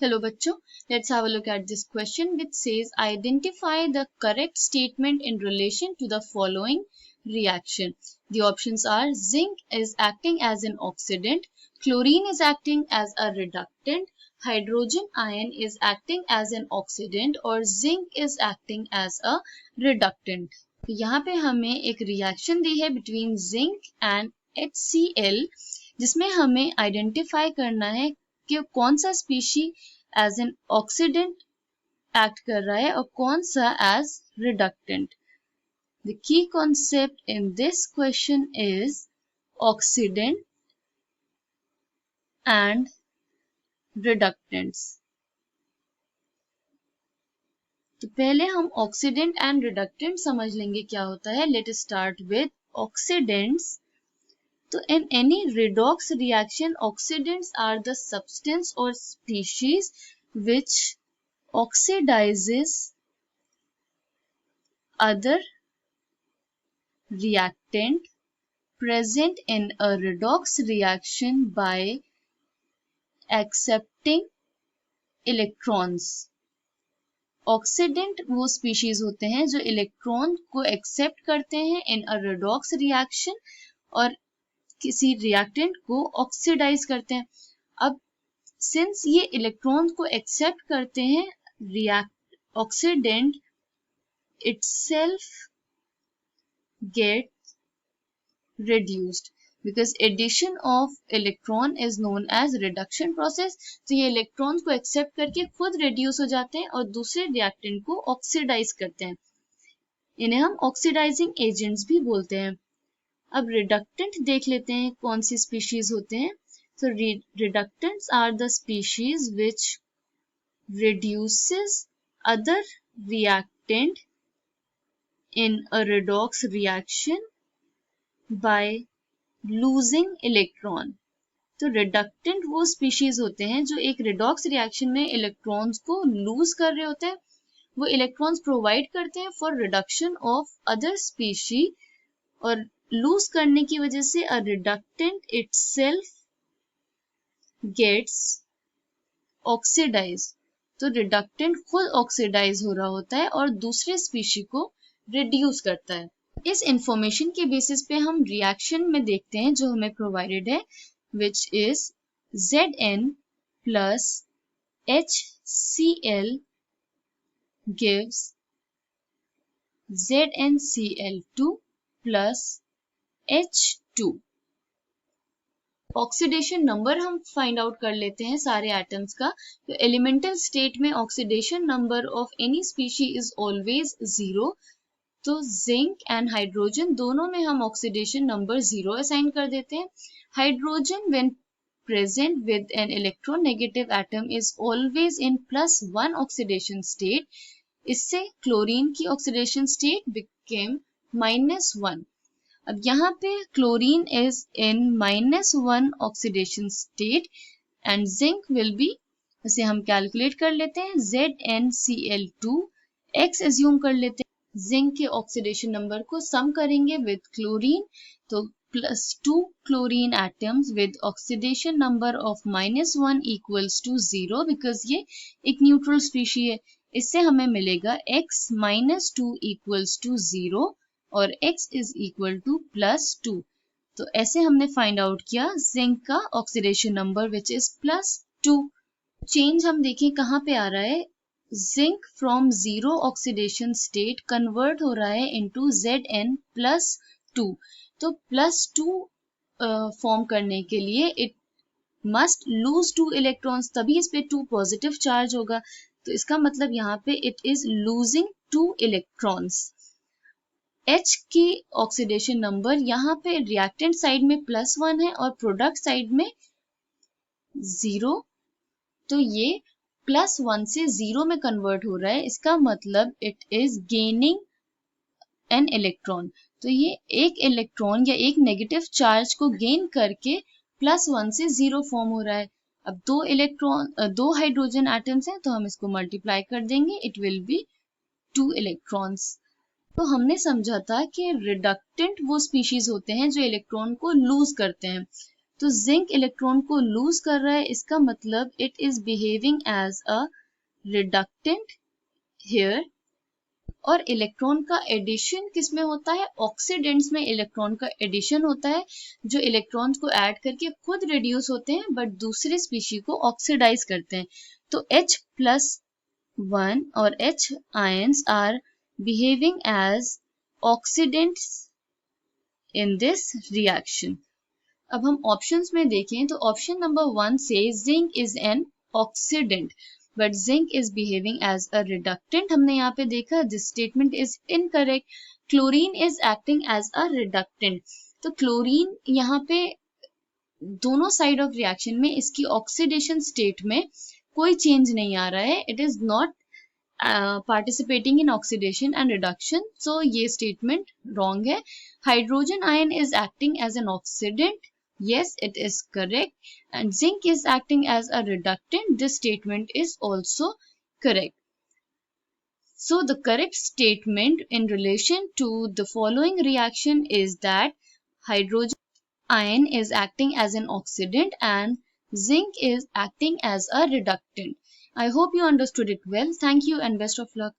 Hello bachcho, let's have a look at this question which says identify the correct statement in relation to the following reaction. The options are zinc is acting as an oxidant, chlorine is acting as a reductant, hydrogen ion is acting as an oxidant और zinc is acting as a reductant. तो यहाँ पे हमें एक reaction दी है between zinc and HCl जिसमें हमें identify करना है कि कौन सा species as an oxidant act कर रहा है और कौन सा as reductant. The key concept in this question is oxidant and reductants. तो पहले हम ऑक्सीडेंट एंड रिडक्टेंट समझ लेंगे क्या होता है. Let us start with oxidants. So in any redox reaction, oxidants are the substance or species which oxidizes other reactant present in a redox reaction by accepting electrons. Oxidant वो species होते हैं जो electron को accept करते हैं इन अ redox reaction और किसी reactant को ऑक्सीडाइज करते हैं. अब सिंस ये इलेक्ट्रॉन को एक्सेप्ट करते हैं, oxidant itself gets reduced because addition of electron is known as reduction process. तो ये इलेक्ट्रॉन को एक्सेप्ट करके खुद रिड्यूस हो जाते हैं और दूसरे रिएक्टेंट को ऑक्सीडाइज करते हैं. इन्हें हम ऑक्सीडाइजिंग एजेंट्स भी बोलते हैं. अब रिडक्टेंट देख लेते हैं कौन सी स्पीशीज होते हैं. तो reductants are the species which reduces other reactant in a redox reaction by losing electron. तो रिडक्टेंट वो स्पीशीज होते हैं जो एक रिडॉक्स रिएक्शन में इलेक्ट्रॉन्स को लूज कर रहे होते हैं. वो इलेक्ट्रॉन्स प्रोवाइड करते हैं for reduction of other species और लूज करने की वजह से अ रिडक्टेंट इटसेल्फ गेट्स ऑक्सीडाइज. तो रिडक्टेंट खुद ऑक्सीडाइज हो रहा होता है और दूसरे स्पीशी को रिड्यूस करता है. इस इंफॉर्मेशन के बेसिस पे हम रिएक्शन में देखते हैं जो हमें प्रोवाइडेड है which is Zn plus HCl gives ZnCl2 plus H2. Oxidation number हम फाइंड आउट कर लेते हैं सारे एटम्स का. तो एलिमेंटल स्टेट में oxidation number of any species is always 0. तो जिंक एंड हाइड्रोजन दोनों में हम ऑक्सीडेशन नंबर 0 असाइन कर देते हैं. Hydrogen when present with an electronegative atom is always in +1 oxidation state. इससे क्लोरीन की ऑक्सीडेशन स्टेट बिकेम -1. अब यहाँ पे chlorine is in -1 oxidation state and zinc will be, इसे हम कैलकुलेट कर लेते हैं, ZnCl2. x एज्यूम कर लेते हैं. जिंक के ऑक्सीडेशन नंबर को सम करेंगे विद क्लोरीन तो +2 chlorine atoms with oxidation number of -1 equals to 0 because ये एक न्यूट्रल स्पीशी है. इससे हमें मिलेगा x -2 इक्वल्स टू 0 और x इज इक्वल टू +2. तो ऐसे हमने फाइंड आउट किया जिंक का oxidation number which is +2. Change हम देखें कहाँ पे आ रहा है. Zinc from 0 oxidation state convert हो रहा है इनटू Zn+2. तो +2 फॉर्म करने के लिए इट मस्ट लूज 2 इलेक्ट्रॉन्स, तभी इस पे 2 पॉजिटिव चार्ज होगा. तो इसका मतलब यहाँ पे it is losing 2 electrons. H की ऑक्सीडेशन नंबर यहाँ पे रिएक्टेंट साइड में +1 है और प्रोडक्ट साइड में 0. तो ये +1 से 0 में कन्वर्ट हो रहा है. इसका मतलब it is gaining an electron. तो ये एक इलेक्ट्रॉन या एक नेगेटिव चार्ज को गेन करके +1 से 0 फॉर्म हो रहा है. अब दो हाइड्रोजन एटम्स हैं तो हम इसको मल्टीप्लाई कर देंगे, इट विल बी 2 इलेक्ट्रॉन्स. तो हमने समझा था कि रिडक्टेंट वो स्पीशीज होते हैं जो इलेक्ट्रॉन को लूज करते हैं. तो जिंक इलेक्ट्रॉन को लूज कर रहा है, इसका मतलब it is behaving as a reductant here. और इलेक्ट्रॉन का एडिशन किस में होता है? ऑक्सीडेंट्स में इलेक्ट्रॉन का एडिशन होता है, जो इलेक्ट्रॉन्स को ऐड करके खुद रिड्यूस होते हैं बट दूसरे स्पीशी को ऑक्सीडाइज करते हैं। तो H+1 और H ions are behaving as oxidants in this reaction. अब हम ऑप्शंस में देखें तो ऑप्शन नंबर 1 से zinc is an oxidant but zinc is behaving as a reductant. हमने यहाँ पे देखा this statement is incorrect. Chlorine is acting as a reductant. तो क्लोरीन यहाँ पे दोनों साइड ऑफ रिएक्शन में इसकी ऑक्सीडेशन स्टेट में कोई चेंज नहीं आ रहा है, it is not participating in oxidation and reduction, so ये statement wrong है। Hydrogen ion is acting as an oxidant, yes it is correct, and zinc is acting as a reductant, this statement is also correct. So the correct statement in relation to the following reaction is that hydrogen ion is acting as an oxidant and zinc is acting as a reductant. I hope you understood it well. Thank you and best of luck.